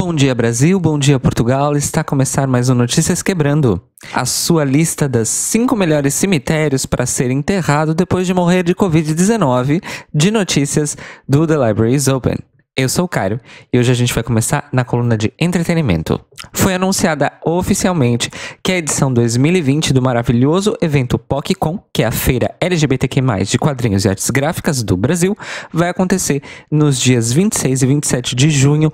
Bom dia, Brasil, bom dia, Portugal. Está a começar mais um Notícias Quebrando. A sua lista das 5 melhores cemitérios para ser enterrado depois de morrer de Covid-19 de notícias do The Library is Open. Eu sou o Caio e hoje a gente vai começar na coluna de entretenimento. Foi anunciada oficialmente que a edição 2020 do maravilhoso evento PocCon, que é a feira LGBTQ+, de quadrinhos e artes gráficas do Brasil, vai acontecer nos dias 26 e 27 de junho,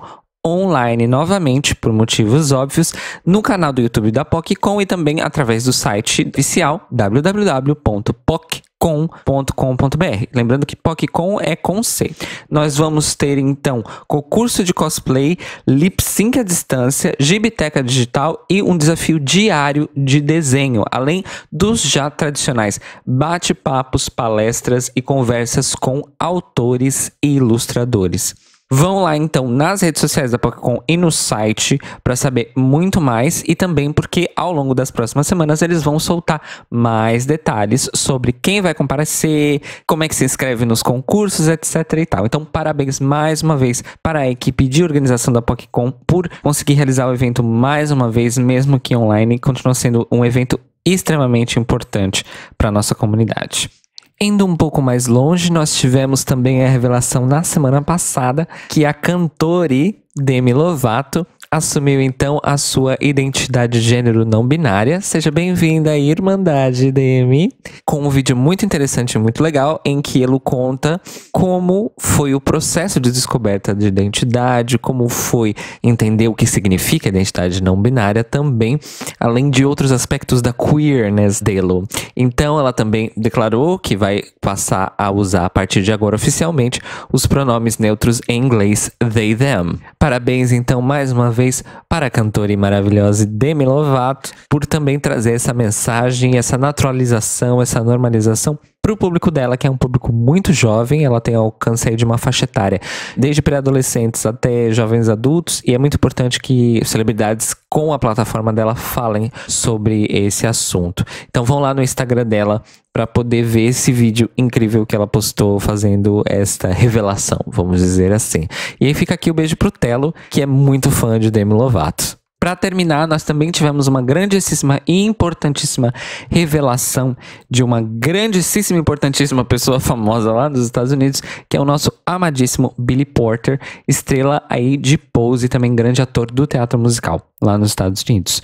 online novamente, por motivos óbvios, no canal do YouTube da PocCon e também através do site oficial www.poccon.com.br. Lembrando que PocCon é com C. Nós vamos ter então concurso de cosplay, lip sync à distância, gibiteca digital e um desafio diário de desenho, além dos já tradicionais bate-papos, palestras e conversas com autores e ilustradores. Vão lá então nas redes sociais da PocCon e no site para saber muito mais e também porque ao longo das próximas semanas eles vão soltar mais detalhes sobre quem vai comparecer, como é que se inscreve nos concursos, etc e tal. Então parabéns mais uma vez para a equipe de organização da PocCon por conseguir realizar o evento mais uma vez, mesmo que online, continua sendo um evento extremamente importante para a nossa comunidade. Indo um pouco mais longe, nós tivemos também a revelação na semana passada que a cantora Demi Lovato assumiu então a sua identidade de gênero não binária. Seja bem-vinda à Irmandade, Demi, com um vídeo muito interessante e muito legal em que ele conta como foi o processo de descoberta de identidade, como foi entender o que significa identidade não binária também, além de outros aspectos da queerness dele. Então ela também declarou que vai passar a usar a partir de agora oficialmente os pronomes neutros em inglês they, them. Parabéns então mais uma vez para a cantora e maravilhosa Demi Lovato por também trazer essa mensagem, essa naturalização, essa normalização para o público dela, que é um público muito jovem. Ela tem alcance aí de uma faixa etária desde pré-adolescentes até jovens adultos, e é muito importante que celebridades com a plataforma dela falem sobre esse assunto. Então vão lá no Instagram dela para poder ver esse vídeo incrível que ela postou fazendo esta revelação, vamos dizer assim. E aí fica aqui o beijo pro Telo, que é muito fã de Demi Lovato. Para terminar, nós também tivemos uma grandíssima e importantíssima revelação de uma grandíssima e importantíssima pessoa famosa lá nos Estados Unidos, que é o nosso amadíssimo Billy Porter, estrela aí de Pose e também grande ator do teatro musical lá nos Estados Unidos.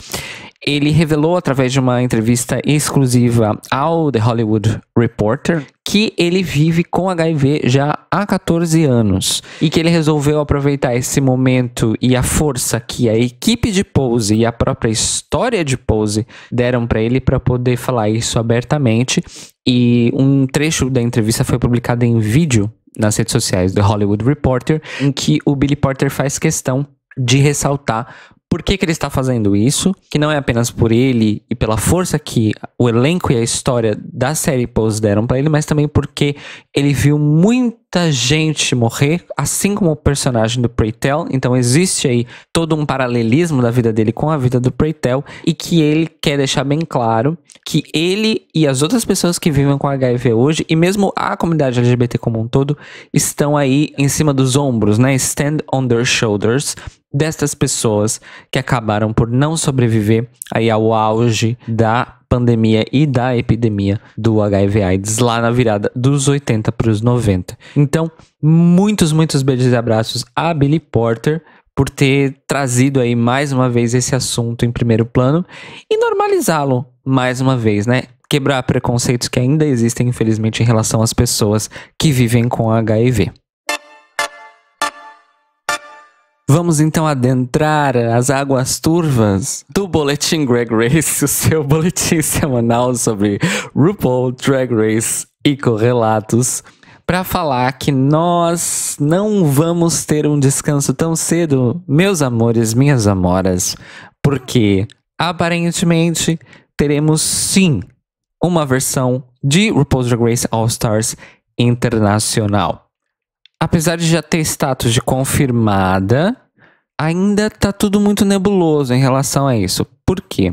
Ele revelou através de uma entrevista exclusiva ao The Hollywood Reporter que ele vive com HIV já há 14 anos e que ele resolveu aproveitar esse momento e a força que a equipe de Pose e a própria história de Pose deram para ele para poder falar isso abertamente. E um trecho da entrevista foi publicado em vídeo nas redes sociais do Hollywood Reporter, em que o Billy Porter faz questão de ressaltar por que ele está fazendo isso, que não é apenas por ele e pela força que o elenco e a história da série Pose deram para ele, mas também porque ele viu muita gente morrer, assim como o personagem do Prey Tell. Então existe aí todo um paralelismo da vida dele com a vida do Prey Tell, e que ele quer deixar bem claro que ele e as outras pessoas que vivem com HIV hoje, e mesmo a comunidade LGBT como um todo, estão aí em cima dos ombros, né? Stand on their shoulders, destas pessoas que acabaram por não sobreviver aí ao auge da pandemia e da epidemia do HIV/AIDS lá na virada dos 80 para os 90. Então, muitos beijos e abraços a Billy Porter por ter trazido aí mais uma vez esse assunto em primeiro plano e normalizá-lo mais uma vez, né? Quebrar preconceitos que ainda existem, infelizmente, em relação às pessoas que vivem com HIV. Vamos então adentrar as águas turvas do Boletim Drag Race, o seu boletim semanal sobre RuPaul Drag Race e correlatos, para falar que nós não vamos ter um descanso tão cedo, meus amores, minhas amoras, porque aparentemente teremos sim uma versão de RuPaul's Drag Race All Stars internacional. Apesar de já ter status de confirmada, ainda tá tudo muito nebuloso em relação a isso. Por quê?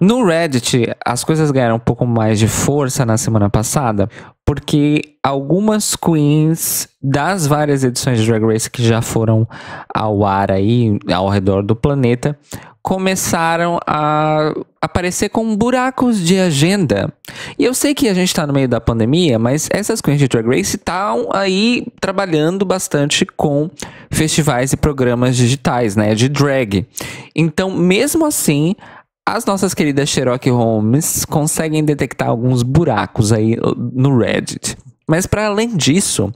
No Reddit, as coisas ganharam um pouco mais de força na semana passada, porque algumas queens das várias edições de Drag Race que já foram ao ar aí, ao redor do planeta, começaram a aparecer com buracos de agenda. E eu sei que a gente tá no meio da pandemia, mas essas queens de Drag Race estão aí trabalhando bastante com festivais e programas digitais, né, de drag. Então, mesmo assim, as nossas queridas Sherlock Holmes conseguem detectar alguns buracos aí no Reddit. Mas para além disso,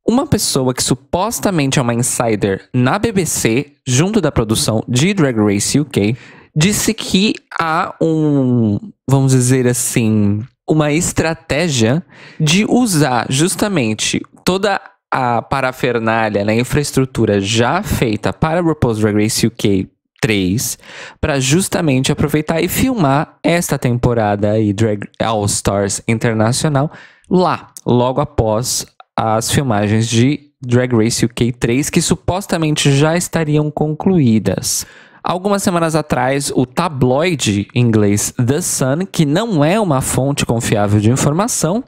uma pessoa que supostamente é uma insider na BBC, junto da produção de Drag Race UK, disse que há vamos dizer assim, uma estratégia de usar justamente toda a parafernália, né, infraestrutura já feita para RuPaul's Drag Race UK 3, para justamente aproveitar e filmar esta temporada aí Drag All Stars Internacional lá, logo após as filmagens de Drag Race UK 3, que supostamente já estariam concluídas. Algumas semanas atrás, o tabloide inglês The Sun, que não é uma fonte confiável de informação,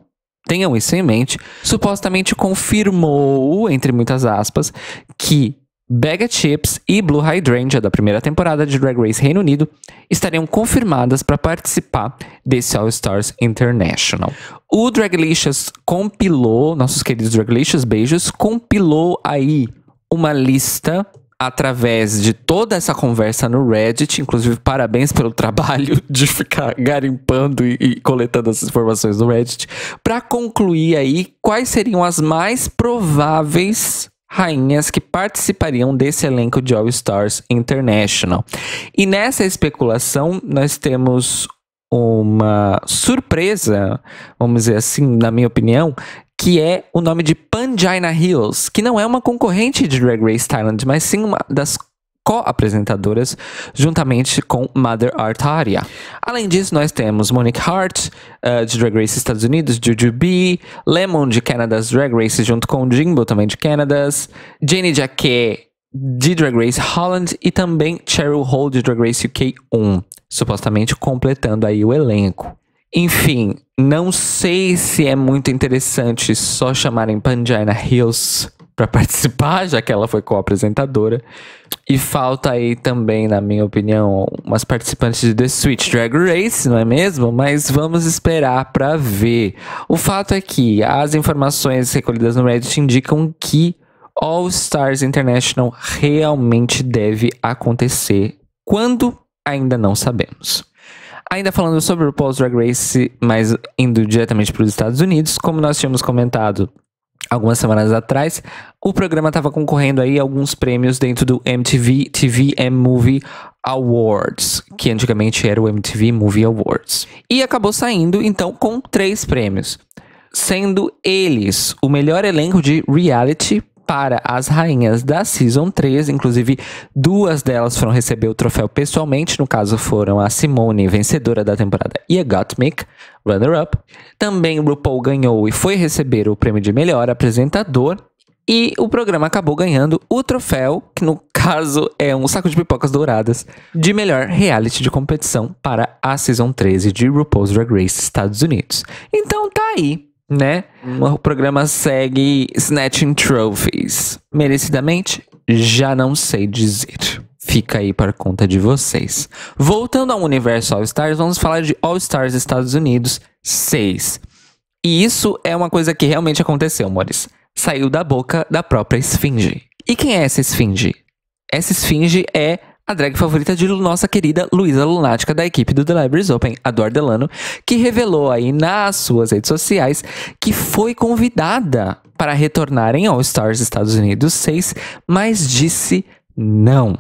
tenham isso em mente, supostamente confirmou, entre muitas aspas, que Baga Chips e Blue Hydrangea, da primeira temporada de Drag Race Reino Unido, estariam confirmadas para participar desse All Stars International. O Draglicious compilou, nossos queridos Draglicious, beijos, compilou aí uma lista através de toda essa conversa no Reddit. Inclusive, parabéns pelo trabalho de ficar garimpando e coletando essas informações no Reddit, para concluir aí quais seriam as mais prováveis rainhas que participariam desse elenco de All Stars International. E nessa especulação, nós temos uma surpresa, vamos dizer assim, na minha opinião, que é o nome de Pangina Hills, que não é uma concorrente de Drag Race Thailand, mas sim uma das co-apresentadoras, juntamente com Mother Artaria. Além disso, nós temos Monique Hart, de Drag Race Estados Unidos, Jujubee, Lemon, de Canada's Drag Race, junto com Jimbo, também de Canada's, Jenny Jacquet, de Drag Race Holland, e também Cheryl Hole, de Drag Race UK 1, supostamente completando aí o elenco. Enfim, não sei se é muito interessante só chamarem Pangina Hills para participar, já que ela foi co-apresentadora. E falta aí também, na minha opinião, umas participantes de The Switch Drag Race, não é mesmo? Mas vamos esperar para ver. O fato é que as informações recolhidas no Reddit indicam que All Stars International realmente deve acontecer. Quando? Ainda não sabemos. Ainda falando sobre o RuPaul's Drag Race, mas indo diretamente para os Estados Unidos, como nós tínhamos comentado algumas semanas atrás, o programa estava concorrendo aí a alguns prêmios dentro do MTV TV and Movie Awards, que antigamente era o MTV Movie Awards. E acabou saindo, então, com 3 prêmios, sendo eles o melhor elenco de reality para as rainhas da Season 3, inclusive 2 delas foram receber o troféu pessoalmente, no caso foram a Simone, vencedora da temporada, e a Gottmik, runner-up. Também o RuPaul ganhou e foi receber o prêmio de melhor apresentador, e o programa acabou ganhando o troféu, que no caso é um saco de pipocas douradas, de melhor reality de competição para a Season 13 de RuPaul's Drag Race Estados Unidos. Então tá aí, né? O programa segue Snatching Trophies. Merecidamente? Já não sei dizer. Fica aí para conta de vocês. Voltando ao universo All Stars, vamos falar de All Stars Estados Unidos 6. E isso é uma coisa que realmente aconteceu, amores. Saiu da boca da própria Esfinge. E quem é essa Esfinge? Essa Esfinge é a drag favorita de nossa querida Luísa Lunática, da equipe do The Libraries Open, a Dor Delano, que revelou aí nas suas redes sociais que foi convidada para retornar em All Stars Estados Unidos 6, mas disse não.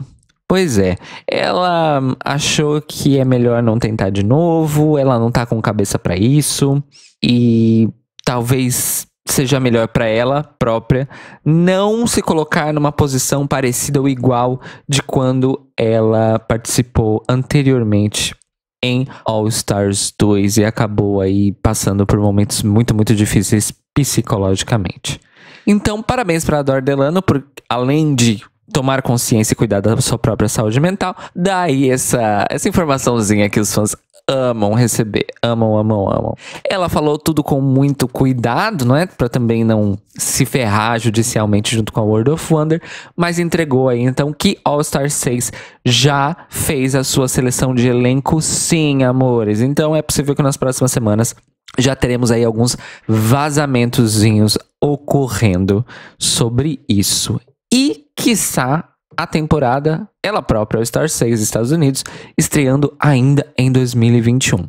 Pois é, ela achou que é melhor não tentar de novo, ela não tá com cabeça para isso, e talvez seja melhor para ela própria não se colocar numa posição parecida ou igual de quando ela participou anteriormente em All Stars 2 e acabou aí passando por momentos muito, muito difíceis psicologicamente. Então, parabéns para a Dor Delano por, além de tomar consciência e cuidar da sua própria saúde mental, dá aí essa informaçãozinha que os fãs amam receber. Amam, amam, amam. Ela falou tudo com muito cuidado, não é? Pra também não se ferrar judicialmente junto com a World of Wonder. Mas entregou aí, então, que All Star 6 já fez a sua seleção de elenco, sim, amores. Então é possível que nas próximas semanas já teremos aí alguns vazamentozinhos ocorrendo sobre isso. E, quiçá, a temporada, ela própria, o Star 6 Estados Unidos, estreando ainda em 2021.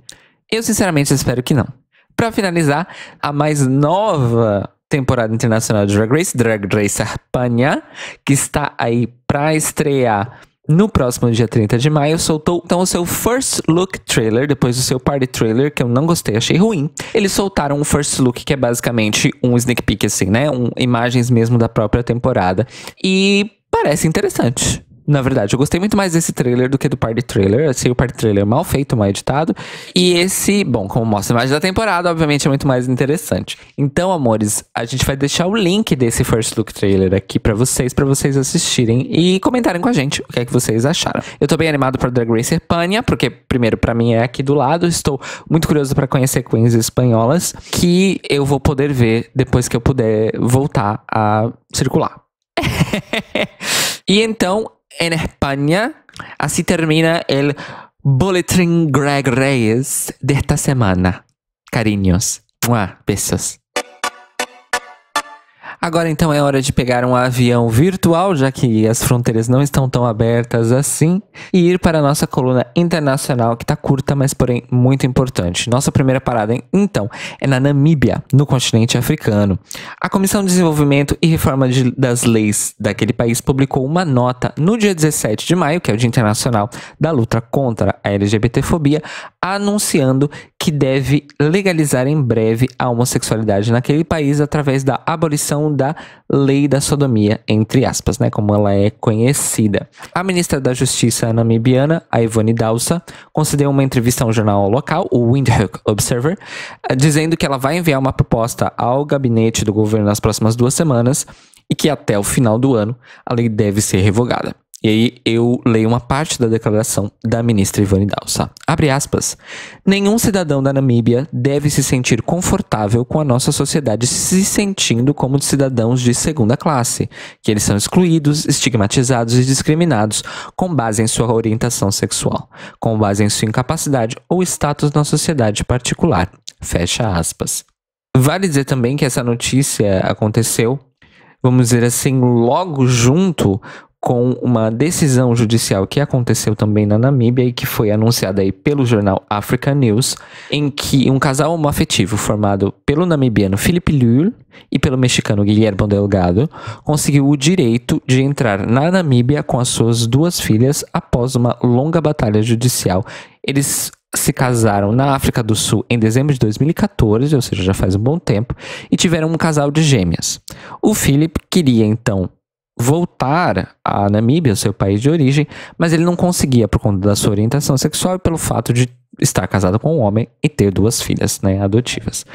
Eu, sinceramente, espero que não. Pra finalizar, a mais nova temporada internacional de Drag Race Espanha, que está aí pra estrear no próximo dia 30 de maio, soltou então o seu First Look trailer, depois do seu Party trailer, que eu não gostei, achei ruim. Eles soltaram um First Look, que é basicamente um sneak peek, assim, né? Imagens mesmo da própria temporada. E parece interessante. Na verdade, eu gostei muito mais desse trailer do que do Party trailer. Achei o Party trailer mal feito, mal editado. E esse, bom, como mostra a imagem da temporada, obviamente é muito mais interessante. Então, amores, a gente vai deixar o link desse First Look trailer aqui pra vocês assistirem e comentarem com a gente o que é que vocês acharam. Eu tô bem animado pra Drag Race Espanha, porque, primeiro, pra mim é aqui do lado. Estou muito curioso pra conhecer queens espanholas, que eu vou poder ver depois que eu puder voltar a circular. E então, en España, así termina el Boletín Drag Race de esta semana. Cariños. Besos. Agora então é hora de pegar um avião virtual, já que as fronteiras não estão tão abertas assim, e ir para a nossa coluna internacional, que tá curta, mas porém muito importante. Nossa primeira parada, então, é na Namíbia, no continente africano. A Comissão de Desenvolvimento e Reforma das Leis daquele país publicou uma nota no dia 17 de maio, que é o Dia Internacional da Luta contra a LGBTfobia, anunciando que deve legalizar em breve a homossexualidade naquele país através da abolição da lei da sodomia, entre aspas, né, como ela é conhecida. A ministra da Justiça namibiana, a Ivone Dausa, concedeu uma entrevista a um jornal local, o Windhoek Observer, dizendo que ela vai enviar uma proposta ao gabinete do governo nas próximas 2 semanas e que até o final do ano a lei deve ser revogada. E aí eu leio uma parte da declaração da ministra Ivone Dausa. Abre aspas. Nenhum cidadão da Namíbia deve se sentir confortável com a nossa sociedade se sentindo como cidadãos de segunda classe, que eles são excluídos, estigmatizados e discriminados com base em sua orientação sexual, com base em sua incapacidade ou status na sociedade particular. Fecha aspas. Vale dizer também que essa notícia aconteceu, vamos dizer assim, logo junto com uma decisão judicial que aconteceu também na Namíbia e que foi anunciada aí pelo jornal Africa News, em que um casal homoafetivo formado pelo namibiano Felipe Lul e pelo mexicano Guillermo Delgado conseguiu o direito de entrar na Namíbia com as suas 2 filhas após uma longa batalha judicial. Eles se casaram na África do Sul em dezembro de 2014, ou seja, já faz um bom tempo, e tiveram um casal de gêmeas. O Felipe queria então voltar à Namíbia, seu país de origem, mas ele não conseguia por conta da sua orientação sexual e pelo fato de estar casado com um homem e ter 2 filhas, né, adotivas.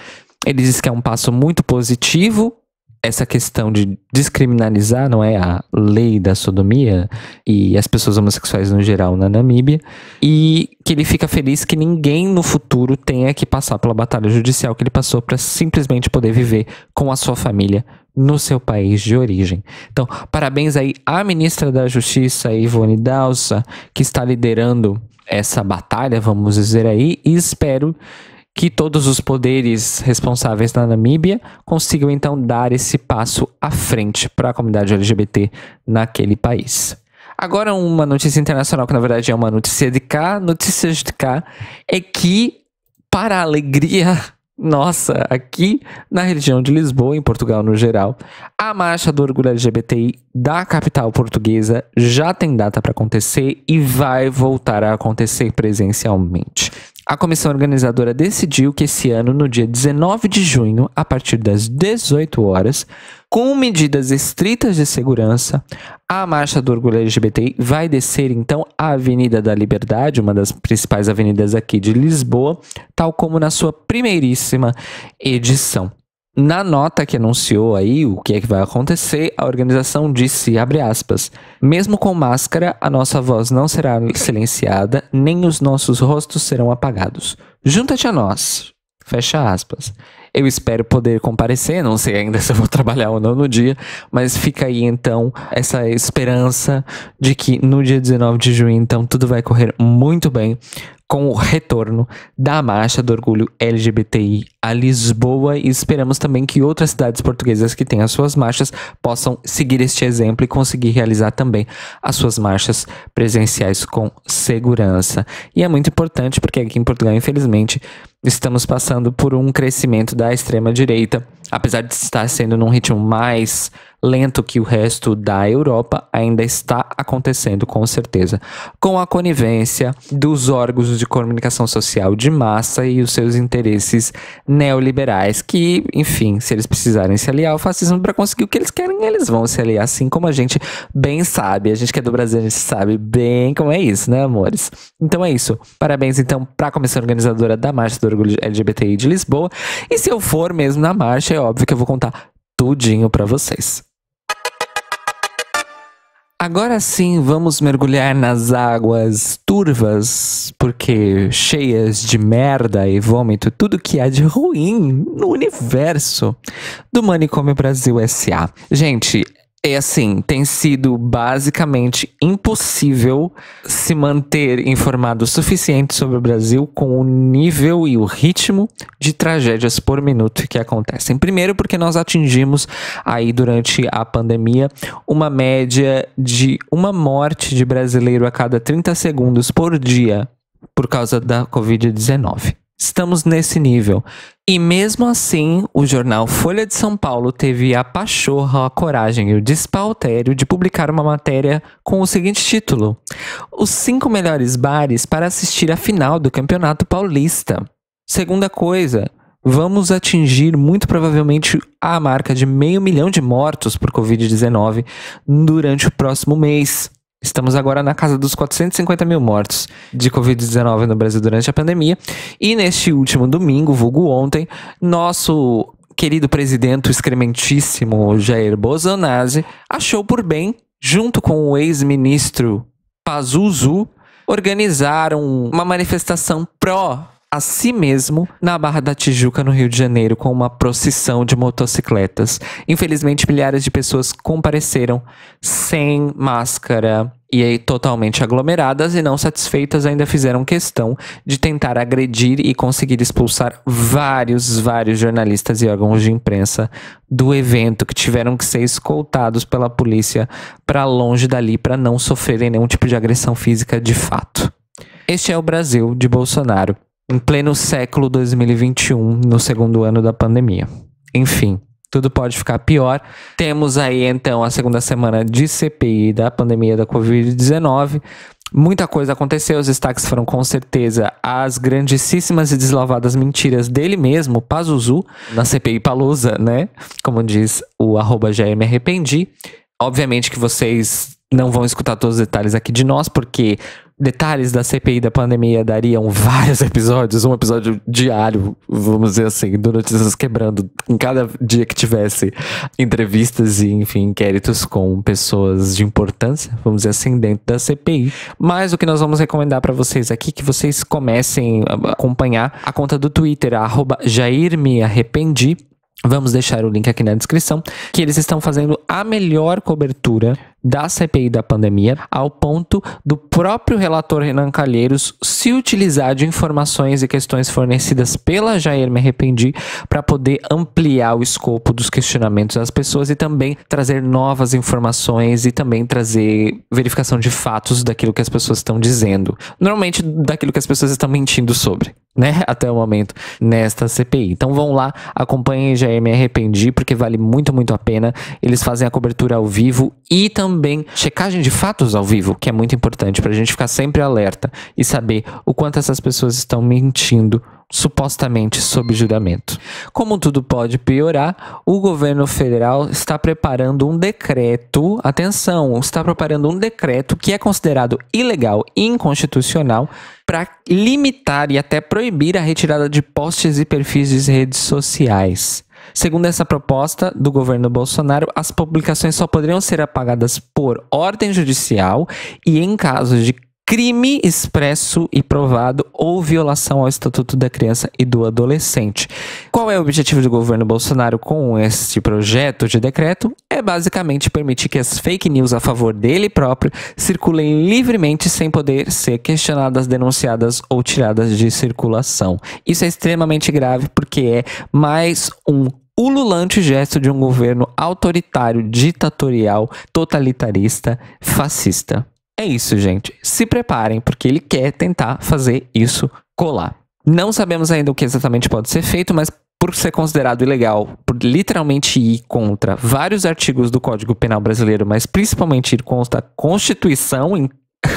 Ele diz que é um passo muito positivo essa questão de descriminalizar, não é, a lei da sodomia e as pessoas homossexuais no geral na Namíbia, e que ele fica feliz que ninguém no futuro tenha que passar pela batalha judicial que ele passou para simplesmente poder viver com a sua família no seu país de origem. Então, parabéns aí à ministra da Justiça, Ivone Dausa, que está liderando essa batalha, vamos dizer aí, e espero que todos os poderes responsáveis na Namíbia consigam então dar esse passo à frente para a comunidade LGBT naquele país. Agora uma notícia internacional, que na verdade é uma notícia de cá, notícias de cá, é que, para a alegria nossa, aqui na região de Lisboa, em Portugal no geral, a Marcha do Orgulho LGBTI da capital portuguesa já tem data para acontecer e vai voltar a acontecer presencialmente. A comissão organizadora decidiu que esse ano, no dia 19 de junho, a partir das 18 horas, com medidas estritas de segurança, a Marcha do Orgulho LGBTI vai descer então a Avenida da Liberdade, uma das principais avenidas aqui de Lisboa, tal como na sua primeiríssima edição. Na nota que anunciou aí o que é que vai acontecer, a organização disse, abre aspas, mesmo com máscara, a nossa voz não será silenciada, nem os nossos rostos serão apagados. Junta-te a nós. Fecha aspas. Eu espero poder comparecer, não sei ainda se eu vou trabalhar ou não no dia, mas fica aí então essa esperança de que no dia 19 de junho, então, tudo vai correr muito bem com o retorno da Marcha do Orgulho LGBTI a Lisboa, e esperamos também que outras cidades portuguesas que têm as suas marchas possam seguir este exemplo e conseguir realizar também as suas marchas presenciais com segurança. E é muito importante porque aqui em Portugal, infelizmente, estamos passando por um crescimento da extrema-direita. Apesar de estar sendo num ritmo mais lento que o resto da Europa, ainda está acontecendo com certeza, com a conivência dos órgãos de comunicação social de massa e os seus interesses neoliberais, que, enfim, se eles precisarem se aliar ao fascismo para conseguir o que eles querem, eles vão se aliar, assim como a gente bem sabe. A gente que é do Brasil, a gente sabe bem como é isso, né, amores? Então é isso. Parabéns, então, para a comissão organizadora da Marcha do Orgulho LGBTI de Lisboa. E se eu for mesmo na marcha, é óbvio que eu vou contar tudinho para vocês. Agora sim, vamos mergulhar nas águas turvas, porque cheias de merda e vômito, tudo que há de ruim no universo do Manicômio Brasil S.A. Gente, é assim, tem sido basicamente impossível se manter informado o suficiente sobre o Brasil com o nível e o ritmo de tragédias por minuto que acontecem. Primeiro porque nós atingimos aí durante a pandemia uma média de uma morte de brasileiro a cada 30 segundos por dia por causa da Covid-19. Estamos nesse nível. E mesmo assim, o jornal Folha de São Paulo teve a pachorra, a coragem e o despautério de publicar uma matéria com o seguinte título: Os 5 melhores bares para assistir a final do Campeonato Paulista. Segunda coisa, vamos atingir muito provavelmente a marca de 500 mil de mortos por Covid-19 durante o próximo mês. Estamos agora na casa dos 450 mil mortos de Covid-19 no Brasil durante a pandemia. E neste último domingo, vulgo ontem, nosso querido presidente excrementíssimo Jair Bolsonaro achou por bem, junto com o ex-ministro Pazuzu, organizar uma manifestação pró a si mesmo na Barra da Tijuca, no Rio de Janeiro, com uma procissão de motocicletas. Infelizmente, milhares de pessoas compareceram sem máscara e aí totalmente aglomeradas, e não satisfeitas ainda fizeram questão de tentar agredir e conseguir expulsar vários jornalistas e órgãos de imprensa do evento, que tiveram que ser escoltados pela polícia para longe dali para não sofrerem nenhum tipo de agressão física de fato. Este é o Brasil de Bolsonaro, em pleno século 2021, no segundo ano da pandemia. Enfim, tudo pode ficar pior. Temos aí, então, a segunda semana de CPI da pandemia da Covid-19. Muita coisa aconteceu. Os destaques foram, com certeza, as grandíssimas e deslavadas mentiras dele mesmo, Pazuzu, na CPI Palusa, né? Como diz o @JairMeArrependi. Obviamente que vocês não vão escutar todos os detalhes aqui de nós, porque detalhes da CPI da pandemia dariam vários episódios, um episódio diário, vamos dizer assim, do Notícias Quebrando, em cada dia que tivesse entrevistas e, enfim, inquéritos com pessoas de importância, vamos dizer assim, dentro da CPI. Mas o que nós vamos recomendar para vocês aqui, que vocês comecem a acompanhar a conta do Twitter, @JairMeArrependi. Vamos deixar o link aqui na descrição, que eles estão fazendo a melhor cobertura da CPI da pandemia, ao ponto do próprio relator Renan Calheiros se utilizar de informações e questões fornecidas pela Jair Me Arrependi para poder ampliar o escopo dos questionamentos das pessoas e também trazer novas informações e também trazer verificação de fatos daquilo que as pessoas estão dizendo. Normalmente daquilo que as pessoas estão mentindo sobre, né? Até o momento, nesta CPI. Então vão lá, acompanhem Jair Me Arrependi, porque vale muito, muito a pena. Eles fazem a cobertura ao vivo e também checagem de fatos ao vivo, que é muito importante pra gente ficar sempre alerta e saber o quanto essas pessoas estão mentindo supostamente sob juramento. Como tudo pode piorar, o governo federal está preparando um decreto, atenção, está preparando um decreto que é considerado ilegal e inconstitucional para limitar e até proibir a retirada de posts e perfis de redes sociais. Segundo essa proposta do governo Bolsonaro, as publicações só poderiam ser apagadas por ordem judicial e em casos de crime expresso e provado ou violação ao Estatuto da Criança e do Adolescente. Qual é o objetivo do governo Bolsonaro com este projeto de decreto? É basicamente permitir que as fake news a favor dele próprio circulem livremente sem poder ser questionadas, denunciadas ou tiradas de circulação. Isso é extremamente grave porque é mais um ululante gesto de um governo autoritário, ditatorial, totalitarista, fascista. É isso, gente. Se preparem, porque ele quer tentar fazer isso colar. Não sabemos ainda o que exatamente pode ser feito, mas por ser considerado ilegal, por literalmente ir contra vários artigos do Código Penal brasileiro, mas principalmente ir contra a Constituição,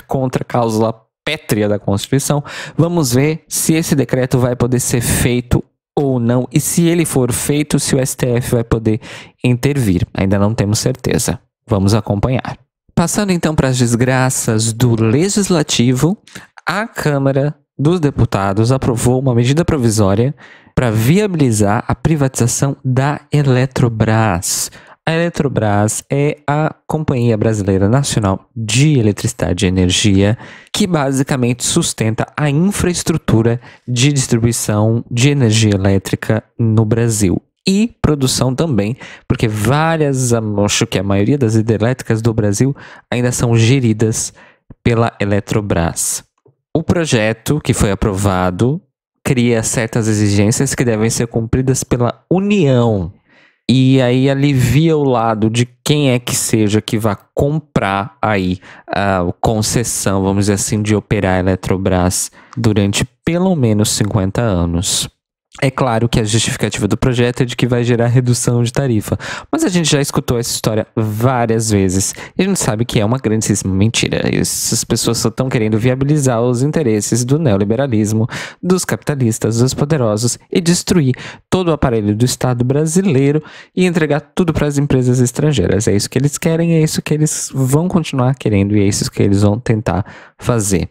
contra a cláusula pétrea da Constituição, vamos ver se esse decreto vai poder ser feito ou não, e se ele for feito, se o STF vai poder intervir. Ainda não temos certeza. Vamos acompanhar. Passando então para as desgraças do Legislativo, a Câmara dos Deputados aprovou uma medida provisória para viabilizar a privatização da Eletrobras. A Eletrobras é a Companhia Brasileira Nacional de Eletricidade e Energia, que basicamente sustenta a infraestrutura de distribuição de energia elétrica no Brasil. E produção também, porque acho que a maioria das hidrelétricas do Brasil ainda são geridas pela Eletrobras. O projeto que foi aprovado cria certas exigências que devem ser cumpridas pela União. E aí alivia o lado de quem é que seja que vá comprar aí a concessão, vamos dizer assim, de operar a Eletrobras durante pelo menos 50 anos. É claro que a justificativa do projeto é de que vai gerar redução de tarifa, mas a gente já escutou essa história várias vezes e a gente sabe que é uma grandíssima mentira. Essas pessoas só estão querendo viabilizar os interesses do neoliberalismo, dos capitalistas, dos poderosos e destruir todo o aparelho do Estado brasileiro e entregar tudo para as empresas estrangeiras. É isso que eles querem, é isso que eles vão continuar querendo e é isso que eles vão tentar fazer.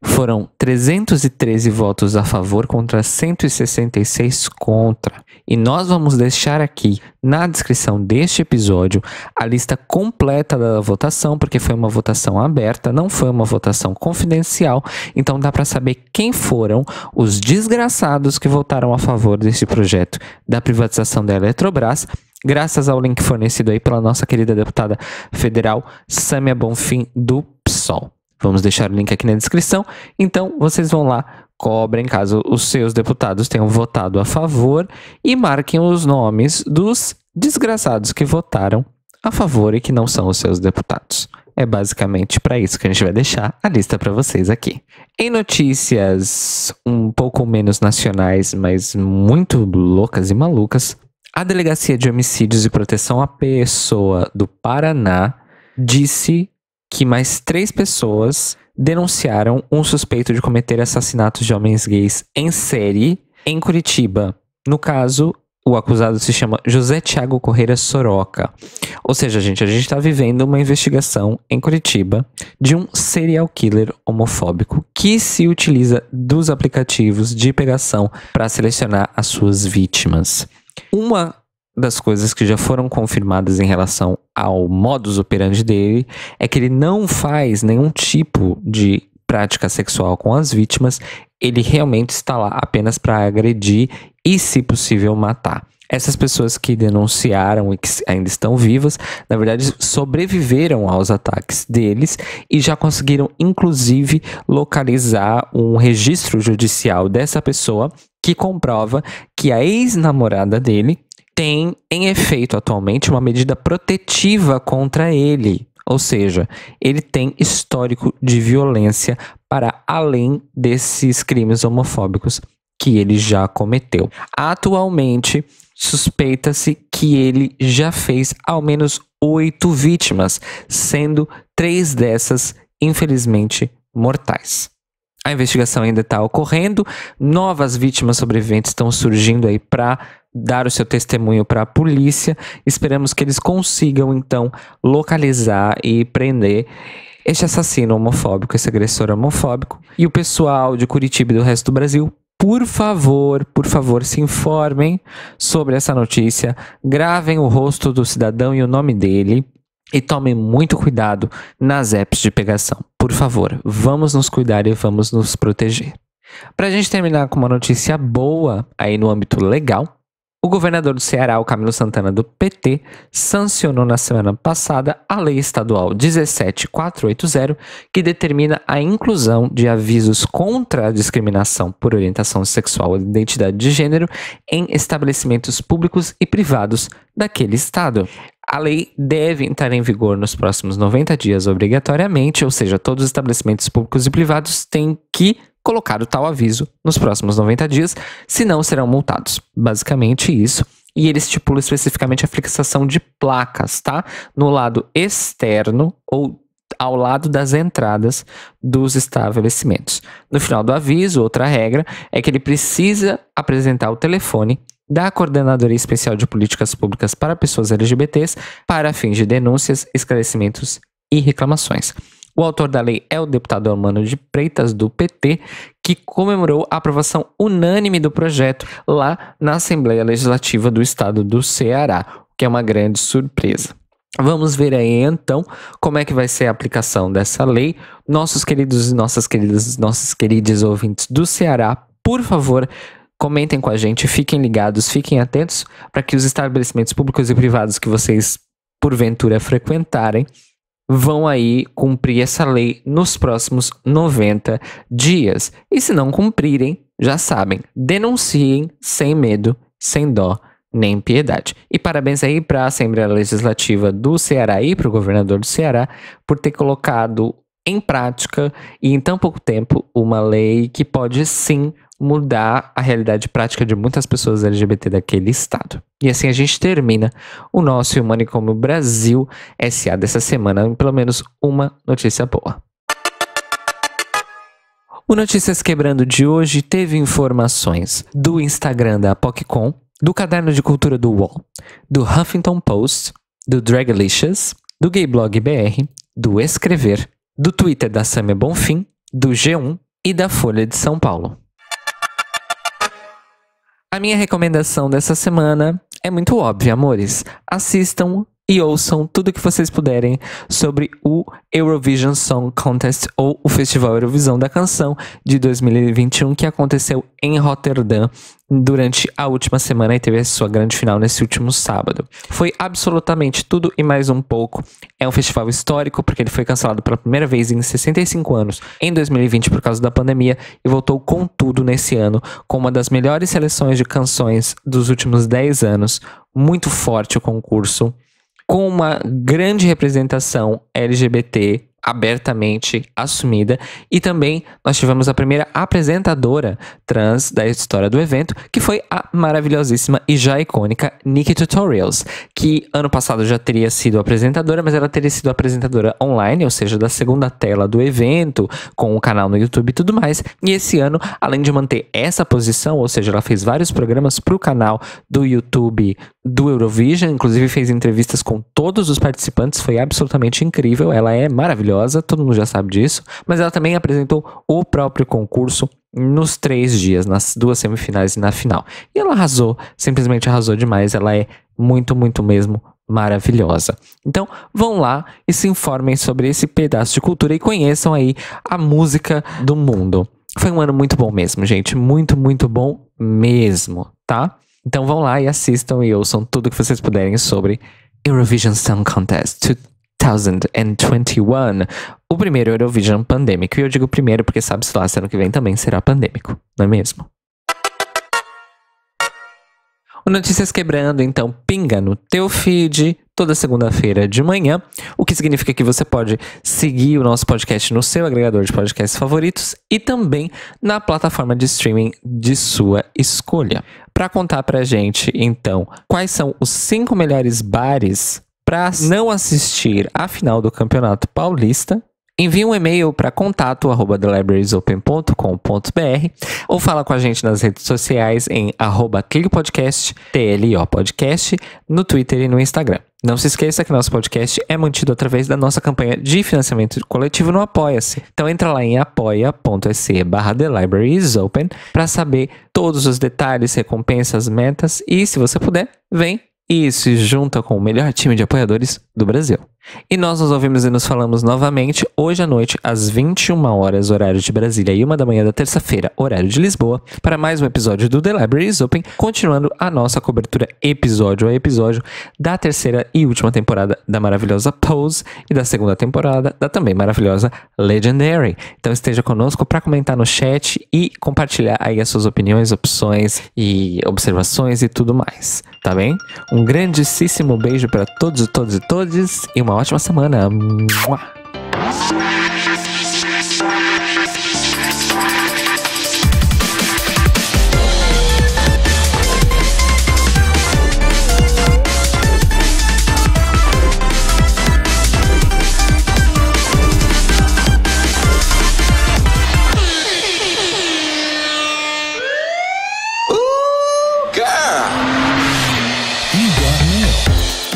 Foram 313 votos a favor contra 166 contra. E nós vamos deixar aqui na descrição deste episódio a lista completa da votação, porque foi uma votação aberta, não foi uma votação confidencial. Então dá para saber quem foram os desgraçados que votaram a favor desse projeto da privatização da Eletrobras, graças ao link fornecido aí pela nossa querida deputada federal Sâmia Bonfim do PSOL. Vamos deixar o link aqui na descrição, então vocês vão lá, cobrem caso os seus deputados tenham votado a favor e marquem os nomes dos desgraçados que votaram a favor e que não são os seus deputados. É basicamente para isso que a gente vai deixar a lista para vocês aqui. Em notícias um pouco menos nacionais, mas muito loucas e malucas, a Delegacia de Homicídios e Proteção à Pessoa do Paraná disse que mais 3 pessoas denunciaram um suspeito de cometer assassinatos de homens gays em série em Curitiba. No caso, o acusado se chama José Thiago Correia Soroca. Ou seja, gente, a gente está vivendo uma investigação em Curitiba de um serial killer homofóbico que se utiliza dos aplicativos de pegação para selecionar as suas vítimas. Uma das coisas que já foram confirmadas em relação ao modus operandi dele é que ele não faz nenhum tipo de prática sexual com as vítimas, ele realmente está lá apenas para agredir e, se possível, matar. Essas pessoas que denunciaram e que ainda estão vivas, na verdade, sobreviveram aos ataques deles e já conseguiram, inclusive, localizar um registro judicial dessa pessoa que comprova que a ex-namorada dele tem, em efeito, atualmente, uma medida protetiva contra ele. Ou seja, ele tem histórico de violência para além desses crimes homofóbicos que ele já cometeu. Atualmente, suspeita-se que ele já fez ao menos 8 vítimas, sendo 3 dessas, infelizmente, mortais. A investigação ainda está ocorrendo, novas vítimas sobreviventes estão surgindo aí para dar o seu testemunho para a polícia. Esperamos que eles consigam, então, localizar e prender este assassino homofóbico, esse agressor homofóbico. E o pessoal de Curitiba e do resto do Brasil, por favor, se informem sobre essa notícia, gravem o rosto do cidadão e o nome dele e tomem muito cuidado nas apps de pegação. Por favor, vamos nos cuidar e vamos nos proteger. Pra gente terminar com uma notícia boa aí no âmbito legal, o governador do Ceará, o Camilo Santana, do PT, sancionou na semana passada a Lei Estadual 17.480, que determina a inclusão de avisos contra a discriminação por orientação sexual e identidade de gênero em estabelecimentos públicos e privados daquele estado. A lei deve entrar em vigor nos próximos 90 dias obrigatoriamente, ou seja, todos os estabelecimentos públicos e privados têm que colocar o tal aviso nos próximos 90 dias, senão serão multados. Basicamente isso. E ele estipula especificamente a fixação de placas, tá? No lado externo ou ao lado das entradas dos estabelecimentos. No final do aviso, outra regra é que ele precisa apresentar o telefone da Coordenadoria Especial de Políticas Públicas para Pessoas LGBTs para fins de denúncias, esclarecimentos e reclamações. O autor da lei é o deputado Eumano de Freitas, do PT, que comemorou a aprovação unânime do projeto lá na Assembleia Legislativa do Estado do Ceará, o que é uma grande surpresa. Vamos ver aí então como é que vai ser a aplicação dessa lei. Nossos queridos e nossos queridos ouvintes do Ceará, por favor, comentem com a gente, fiquem ligados, fiquem atentos para que os estabelecimentos públicos e privados que vocês porventura frequentarem vão aí cumprir essa lei nos próximos 90 dias. E se não cumprirem, já sabem, denunciem sem medo, sem dó, nem piedade. E parabéns aí para a Assembleia Legislativa do Ceará e para o governador do Ceará por ter colocado em prática e em tão pouco tempo uma lei que pode sim mudar a realidade prática de muitas pessoas LGBT daquele estado. E assim a gente termina o nosso Humanicômio Brasil SA dessa semana, pelo menos uma notícia boa. O Notícias Quebrando de hoje teve informações do Instagram da PocCon, do Caderno de Cultura do UOL, do Huffington Post, do Draglicious, do Gayblog BR, do Escrever, do Twitter da Samia Bonfim, do G1 e da Folha de São Paulo. A minha recomendação dessa semana é muito óbvia, amores. Assistam e ouçam tudo que vocês puderem sobre o Eurovision Song Contest, ou o Festival Eurovisão da Canção de 2021, que aconteceu em Roterdã durante a última semana e teve a sua grande final nesse último sábado. Foi absolutamente tudo e mais um pouco. É um festival histórico porque ele foi cancelado pela primeira vez em 65 anos em 2020 por causa da pandemia e voltou com tudo nesse ano, com uma das melhores seleções de canções dos últimos 10 anos. Muito forte o concurso, com uma grande representação LGBT abertamente assumida, e também nós tivemos a primeira apresentadora trans da história do evento, que foi a maravilhosíssima e já icônica Nikki Tutorials, que ano passado já teria sido apresentadora, mas ela teria sido apresentadora online, ou seja, da segunda tela do evento, com o canal no YouTube e tudo mais, e esse ano, além de manter essa posição, ou seja, ela fez vários programas para o canal do YouTube do Eurovision, inclusive fez entrevistas com todos os participantes, foi absolutamente incrível, ela é maravilhosa, todo mundo já sabe disso, mas ela também apresentou o próprio concurso nos 3 dias, nas 2 semifinais e na final. E ela arrasou, simplesmente arrasou demais, ela é muito, muito mesmo maravilhosa. Então, vão lá e se informem sobre esse pedaço de cultura e conheçam aí a música do mundo. Foi um ano muito bom mesmo, gente, muito, muito bom mesmo, tá? Então vão lá e assistam e ouçam tudo que vocês puderem sobre Eurovision Song Contest 2021, o primeiro Eurovision pandêmico. E eu digo primeiro porque sabe-se lá se ano que vem também será pandêmico, não é mesmo? O Notícias Quebrando, então, pinga no teu feed toda segunda-feira de manhã, o que significa que você pode seguir o nosso podcast no seu agregador de podcasts favoritos e também na plataforma de streaming de sua escolha. Para contar pra gente, então, quais são os 5 melhores bares para não assistir à final do Campeonato Paulista, envie um e-mail para contato@thelibrariesopen.com.br ou fala com a gente nas redes sociais em @cliopodcast, TLO Podcast, no Twitter e no Instagram. Não se esqueça que nosso podcast é mantido através da nossa campanha de financiamento coletivo no Apoia-se. Então entra lá em apoia.se/TheLibraryIsOpen para saber todos os detalhes, recompensas, metas e, se você puder, vem e se junta com o melhor time de apoiadores do Brasil. E nós nos ouvimos e nos falamos novamente hoje à noite, às 21 horas, horário de Brasília, e 1 da manhã da terça-feira, horário de Lisboa, para mais um episódio do The Library is Open, continuando a nossa cobertura episódio a episódio da terceira e última temporada da maravilhosa Pose e da segunda temporada da também maravilhosa Legendary. Então esteja conosco para comentar no chat e compartilhar aí as suas opiniões, opções e observações e tudo mais, tá bem? Um grandíssimo beijo para todos e todas e uma ótima semana. Mua!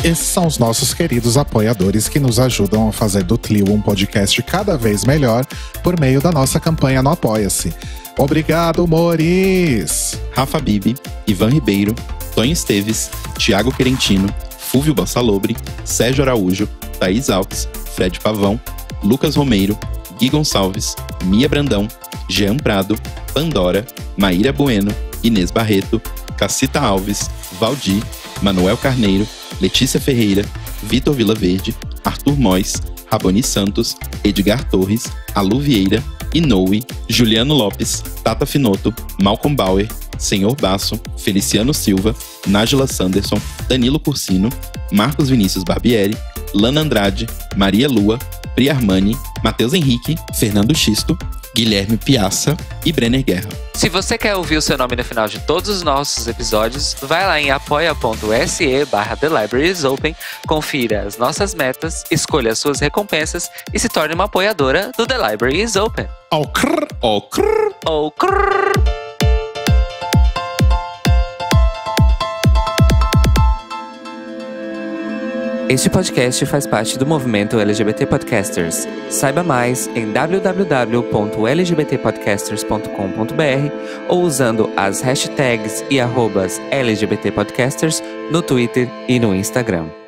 Esses são os nossos queridos apoiadores que nos ajudam a fazer do Tlio um podcast cada vez melhor por meio da nossa campanha no Apoia-se. Obrigado, Moris! Rafa Bibi, Ivan Ribeiro, Tonho Esteves, Thiago Querentino, Fúvio Bassalobre, Sérgio Araújo, Thaís Alves, Fred Pavão, Lucas Romeiro, Gui Gonçalves, Mia Brandão, Jean Prado, Pandora, Maíra Bueno, Inês Barreto, Cassita Alves, Valdir, Manuel Carneiro, Letícia Ferreira, Vitor Vilaverde, Arthur Mois, Raboni Santos, Edgar Torres, Alu Vieira, Inoue, Juliano Lopes, Tata Finoto, Malcolm Bauer, Senhor Basso, Feliciano Silva, Nájila Sanderson, Danilo Cursino, Marcos Vinícius Barbieri, Lana Andrade, Maria Lua, Pri Armani, Matheus Henrique, Fernando Xisto, Guilherme Piaça e Brenner Guerra. Se você quer ouvir o seu nome no final de todos os nossos episódios, vai lá em apoia.se/TheLibraryIsOpen, confira as nossas metas, escolha as suas recompensas e se torne uma apoiadora do The Library is Open. Oh, crrr, oh, crrr. Oh, crrr. Este podcast faz parte do movimento LGBT Podcasters. Saiba mais em www.lgbtpodcasters.com.br ou usando as hashtags e @LGBTpodcasters no Twitter e no Instagram.